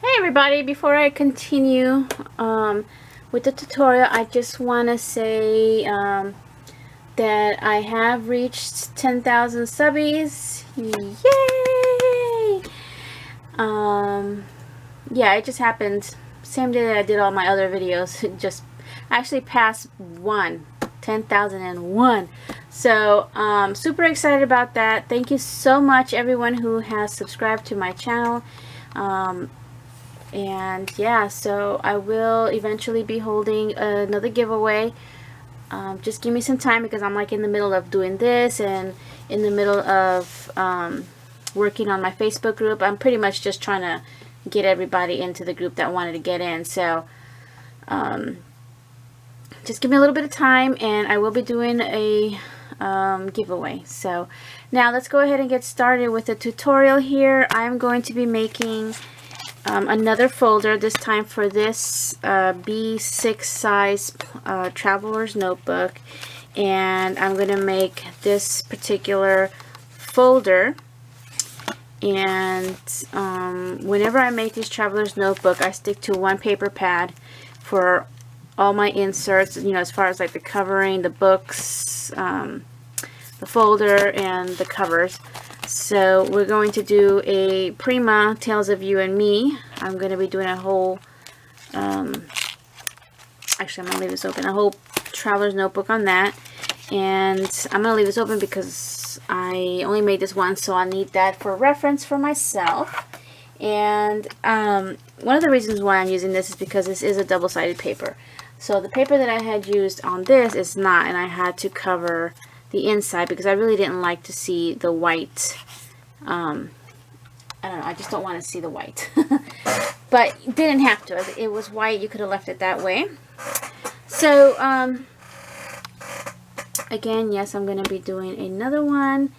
Hey everybody, before I continue with the tutorial, I just want to say that I have reached 10,000 subbies. Yay! Yeah, it just happened same day that I did all my other videos. It just actually passed 10,001. So super excited about that. Thank you so much everyone who has subscribed to my channel. And yeah, so I will eventually be holding another giveaway. Just give me some time because I'm like in the middle of doing this and in the middle of working on my Facebook group. I'm pretty much just trying to get everybody into the group that wanted to get in. So just give me a little bit of time and I will be doing a giveaway. So now let's go ahead and get started with the tutorial here. I'm going to be making another folder, this time for this B6 size traveler's notebook, and I'm going to make this particular folder. And whenever I make this traveler's notebook, I stick to one paper pad for all my inserts, you know, as far as like the covering, the books, the folder, and the covers. So we're going to do a Prima Tales of You and Me. I'm going to be doing a whole, actually I'm going to leave this open, a whole traveler's notebook on that. And I'm going to leave this open because I only made this once, so I need that for reference for myself. And one of the reasons why I'm using this is because this is a double-sided paper. So the paper that I had used on this is not, and I had to cover the inside because I really didn't like to see the white. I don't know, I just don't want to see the white. But you didn't have to. It was white, you could have left it that way. So again, yes, I'm going to be doing another one,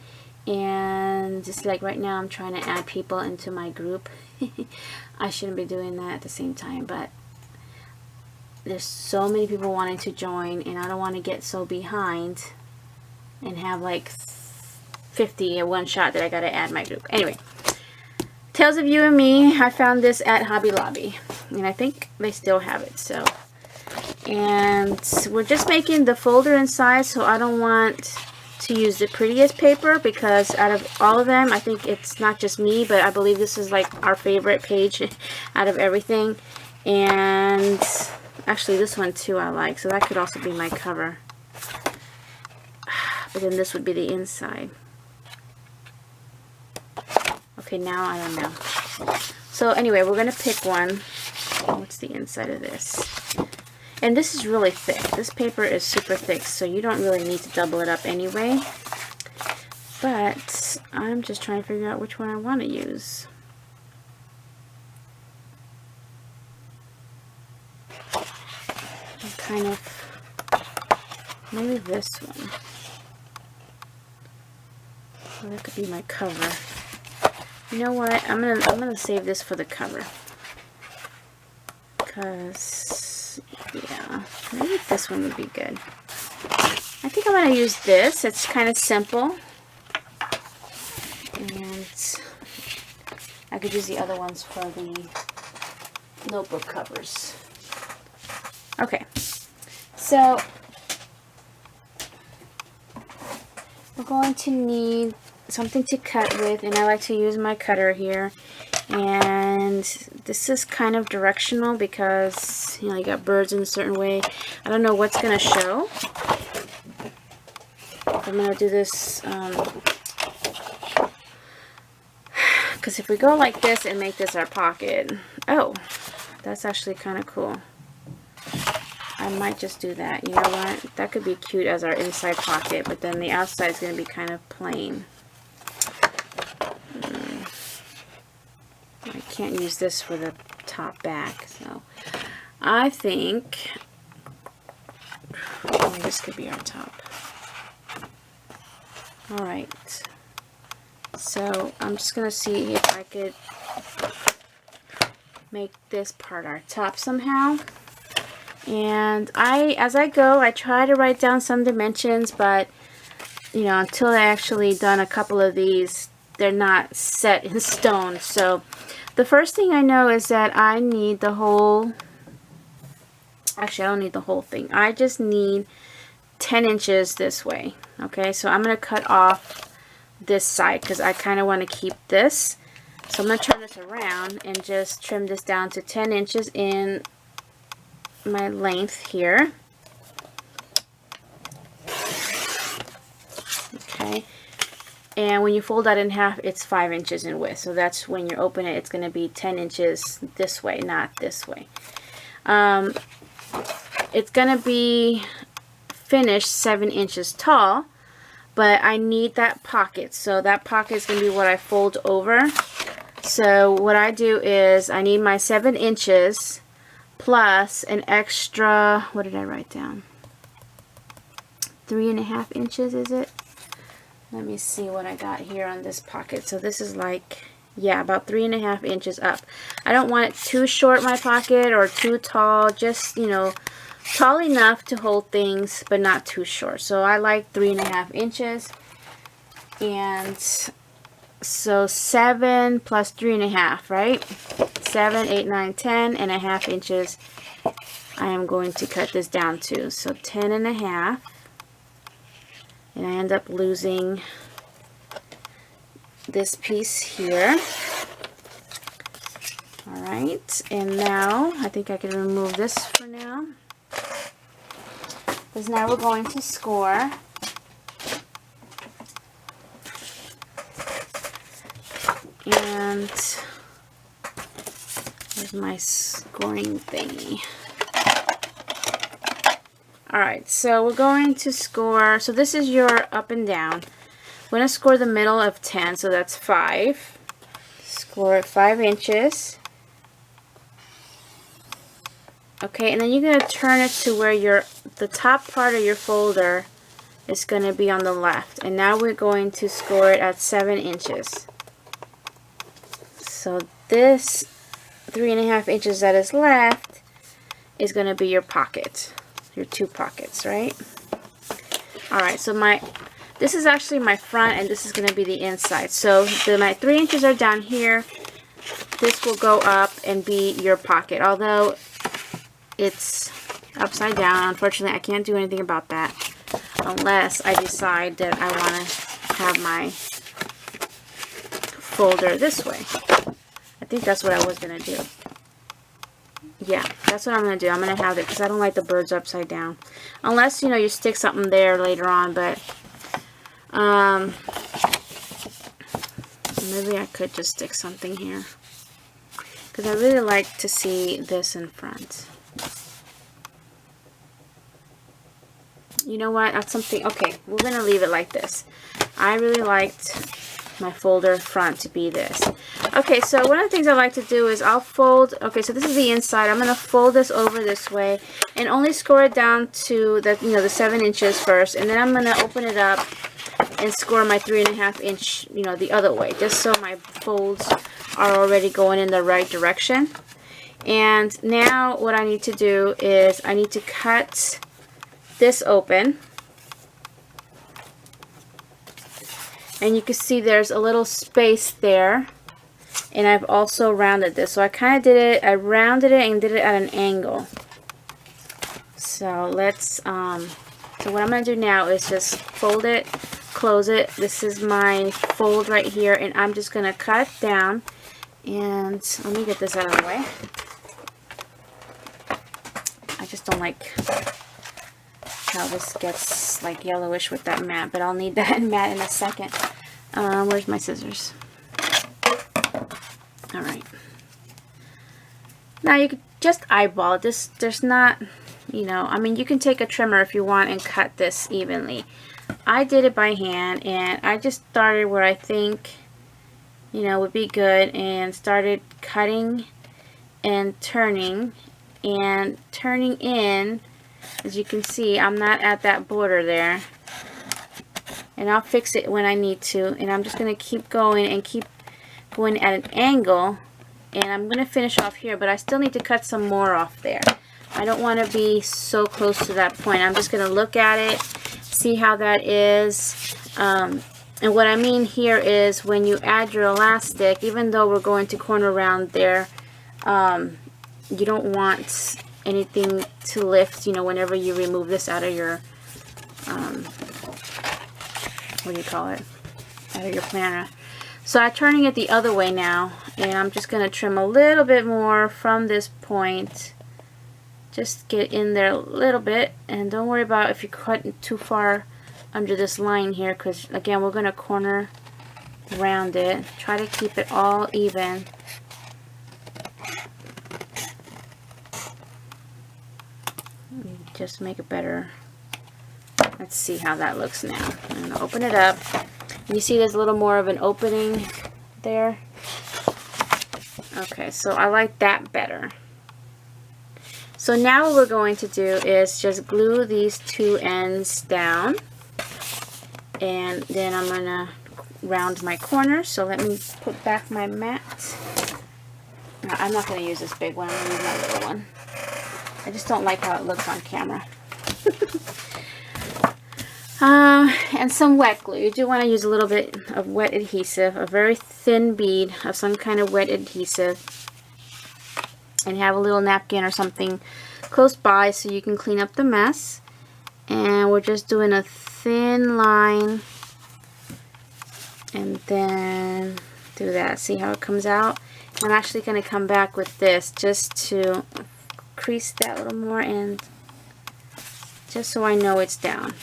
and just like right now I'm trying to add people into my group. I shouldn't be doing that at the same time, but there's so many people wanting to join and I don't want to get so behind and have like 50 at one shot that I gotta add my group. Anyway, Tales of You and Me, I found this at Hobby Lobby and I think they still have it. So, and we're just making the folder inside, so I don't want to use the prettiest paper because out of all of them, I think it's not just me, but I believe this is like our favorite page out of everything. And actually this one too I like, so that could also be my cover. But then this would be the inside. Okay, now I don't know. So anyway, we're going to pick one. What's the inside of this? And this is really thick. This paper is super thick, so you don't really need to double it up anyway. But I'm just trying to figure out which one I want to use. Kind of, maybe this one. Well, that could be my cover. You know what? I'm gonna save this for the cover. Because yeah, maybe this one would be good. I think I'm gonna use this. It's kind of simple, and I could use the other ones for the notebook covers. Okay, so we're going to need something to cut with, and I like to use my cutter here. And this is kind of directional because, you know, you got birds in a certain way. I don't know what's going to show. I'm going to do this because if we go like this and make this our pocket, oh, that's actually kind of cool. I might just do that. You know what? That could be cute as our inside pocket, but then the outside is going to be kind of plain. I can't use this for the top back, so I think this could be our top. Alright, so I'm just going to see if I could make this part our top somehow. And as I go, I try to write down some dimensions, but you know, until I actually done a couple of these, they're not set in stone. So The first thing I know is that I need the whole, actually I don't need the whole thing. I just need 10 inches this way. Okay, so I'm going to cut off this side because I kind of want to keep this. So I'm going to turn this around and just trim this down to 10 inches in my length here. Okay, and when you fold that in half, it's 5 inches in width. So that's when you open it, it's going to be 10 inches this way, not this way. It's going to be finished 7 inches tall, but I need that pocket. So that pocket is going to be what I fold over. So what I do is I need my 7 inches plus an extra, what did I write down? 3.5 inches, is it? Let me see what I got here on this pocket. So this is like, yeah, about 3.5 inches up. I don't want it too short, my pocket, or too tall. Just, you know, tall enough to hold things, but not too short. So I like 3.5 inches. And so 7 plus 3.5, right? 7, 8, 9, 10.5 inches. I am going to cut this down to. So 10.5. And I end up losing this piece here. Alright, and now I think I can remove this for now. Because now we're going to score. And here's my scoring thingy. Alright, so we're going to score, so this is your up and down. We're going to score the middle of 10, so that's 5. Score at 5 inches. Okay, and then you're going to turn it to where the top part of your folder is going to be on the left. And now we're going to score it at 7 inches. So this 3.5 inches that is left is going to be your pocket. Your 2 pockets, right? Alright, so this is actually my front and this is going to be the inside. So my 3 inches are down here. This will go up and be your pocket. Although it's upside down, unfortunately I can't do anything about that unless I decide that I want to have my folder this way. I think that's what I was going to do. Yeah, that's what I'm going to do. I'm going to have it because I don't like the birds upside down. Unless, you know, you stick something there later on, but maybe I could just stick something here. Because I really like to see this in front. You know what? That's something, okay, we're going to leave it like this. I really liked my folder front to be this. Okay, so one of the things I like to do is I'll fold, okay, so this is the inside. I'm going to fold this over this way and only score it down to the, you know, the 7 inches first, and then I'm going to open it up and score my 3.5 inch, you know, the other way, just so my folds are already going in the right direction. And now what I need to do is I need to cut this open. And you can see there's a little space there. And I've also rounded this. So I kind of did it, I rounded it and did it at an angle. So let's, so what I'm going to do now is just fold it, close it. This is my fold right here. And I'm just going to cut it down. And let me get this out of the way. I just don't like how this gets like yellowish with that mat, but I'll need that mat in a second. Where's my scissors? Alright. Now you could just eyeball this. There's not, you know, I mean, you can take a trimmer if you want and cut this evenly. I did it by hand and I just started where I think, you know, would be good and started cutting and turning in. As you can see, I'm not at that border there. And I'll fix it when I need to. And I'm just going to keep going and keep going at an angle. And I'm going to finish off here, but I still need to cut some more off there. I don't want to be so close to that point. I'm just going to look at it, see how that is. And what I mean here is when you add your elastic, even though we're going to corner round there, you don't want anything to lift, you know, whenever you remove this out of your, what do you call it, out of your planner. So I'm turning it the other way now, and I'm just going to trim a little bit more from this point. Just get in there a little bit, and don't worry about if you cut too far under this line here, because again, we're going to corner round it. Try to keep it all even. Just make it better. Let's see how that looks now. I'm going to open it up. You see there's a little more of an opening there. Okay, so I like that better. So now what we're going to do is just glue these two ends down. And then I'm going to round my corners. So let me put back my mat. No, I'm not going to use this big one. I'm going to use my little one. I just don't like how it looks on camera. And some wet glue. You do want to use a little bit of wet adhesive, a very thin bead of some kind of wet adhesive, and have a little napkin or something close by so you can clean up the mess. And we're just doing a thin line, and then do that. See how it comes out? I'm actually going to come back with this just to crease that a little more, and just so I know it's down.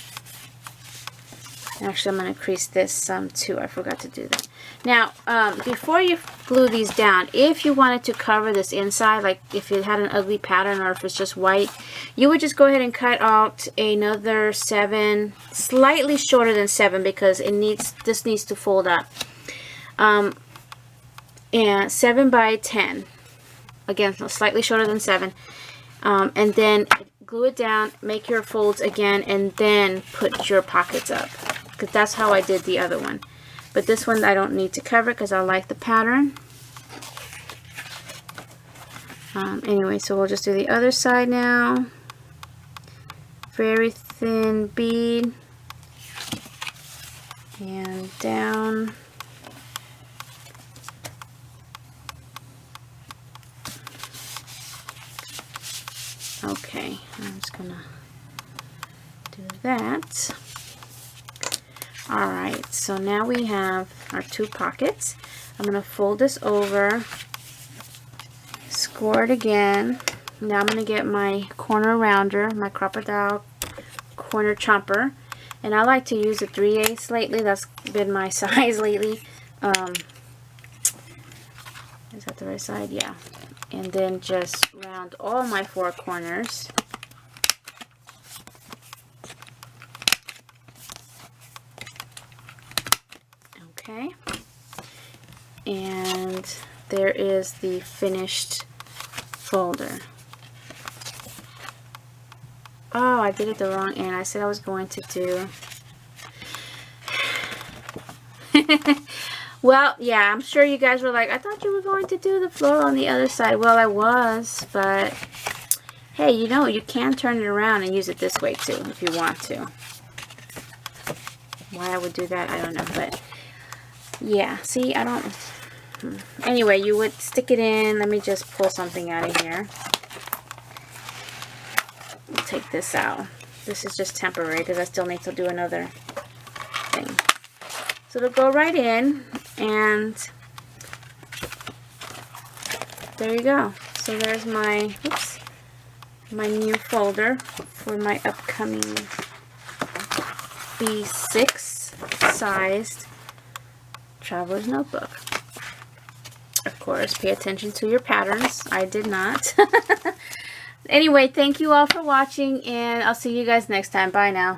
Actually, I'm going to crease this some too. I forgot to do that. Now, before you glue these down, if you wanted to cover this inside, like if it had an ugly pattern or if it's just white, you would just go ahead and cut out another 7, slightly shorter than 7, because this needs to fold up. And 7 by 10. Again, slightly shorter than 7. And then glue it down, make your folds again, and then put your pockets up. Because that's how I did the other one. But this one I don't need to cover because I like the pattern. Anyway, so we'll just do the other side now. Very thin bead. And down. Okay, I'm just gonna do that. Alright, so now we have our 2 pockets. I'm going to fold this over, score it again. Now I'm going to get my corner rounder, my Crop-A-Dile corner chomper. And I like to use a 3/8 lately. That's been my size lately. Is that the right side? Yeah. And then just round all my 4 corners. Okay, and there is the finished folder. Oh, I did it the wrong end. I said I was going to do... Well, yeah, I'm sure you guys were like, I thought you were going to do the floral on the other side. Well, I was, but hey, you know, you can turn it around and use it this way too if you want to. Why I would do that, I don't know, but... Yeah, see, I don't... Anyway, you would stick it in. Let me just pull something out of here. Take this out. This is just temporary because I still need to do another thing. So it'll go right in, and there you go. So there's my, oops, my new folder for my upcoming B6 sized traveler's notebook. Of course, pay attention to your patterns. I did not. Anyway, thank you all for watching, and I'll see you guys next time. Bye now.